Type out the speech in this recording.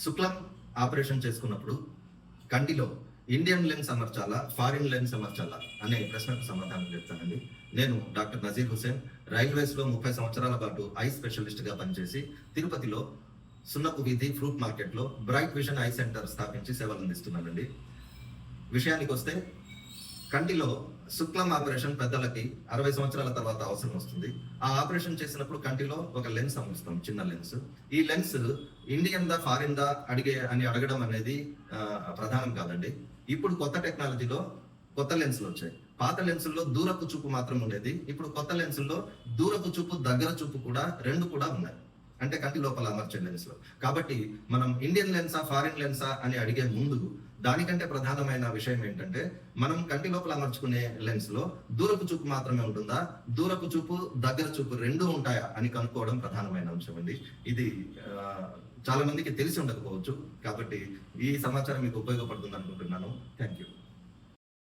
శుక్లం operation చేసుకున్నప్పుడు కంటిలో Indian lens అమర్చాలా, foreign lens అమర్చాలా అనే ప్రశ్నకు సమాధానం చెప్తానండి. నేను డాక్టర్ నజీర్ హుసేన్, రైల్వేస్లో 30 సంవత్సరాల పాటు ఐ స్పెషలిస్ట్గా పనిచేసి తిరుపతిలో సున్నపు వీధి ఫ్రూట్ మార్కెట్లో బ్రైట్ విజన్ ఐ సెంటర్ స్థాపించి సేవలు అందిస్తున్నానండి. విషయానికి వస్తే, కంటిలో శుక్లం ఆపరేషన్ పెద్దలకి 60 సంవత్సరాల తర్వాత అవసరం వస్తుంది. ఆ ఆపరేషన్ చేసినప్పుడు కంటిలో ఒక లెన్స్ అమరుస్తాం, చిన్న లెన్స్. ఈ లెన్స్ ఇండియన్ దా ఫారిన్ దా అడగడం అనేది ప్రధానం కాదండి. ఇప్పుడు కొత్త టెక్నాలజీలో కొత్త లెన్సులు వచ్చాయి. పాత లెన్సుల్లో దూరపు చూపు మాత్రం ఉండేది. ఇప్పుడు కొత్త లెన్సుల్లో దూరపు చూపు, దగ్గర చూపు కూడా రెండు కూడా ఉన్నాయి, అంటే కంటి లోపల అమర్చే లెన్స్ లో. కాబట్టి మనం ఇండియన్ లెన్సా ఫారిన్ లెన్సా అని అడిగే ముందు దానికంటే ప్రధానమైన విషయం ఏంటంటే, మనం కంటి లోపల అమర్చుకునే లెన్స్ లో దూరపు చూపు మాత్రమే ఉంటుందా, దూరపు చూపు దగ్గర చూపు రెండు ఉంటాయా అని కనుక్కోవడం ప్రధానమైన అంశం అండి. ఇది చాలా మందికి తెలిసి ఉండకపోవచ్చు. కాబట్టి ఈ సమాచారం మీకు ఉపయోగపడుతుంది అనుకుంటున్నాను.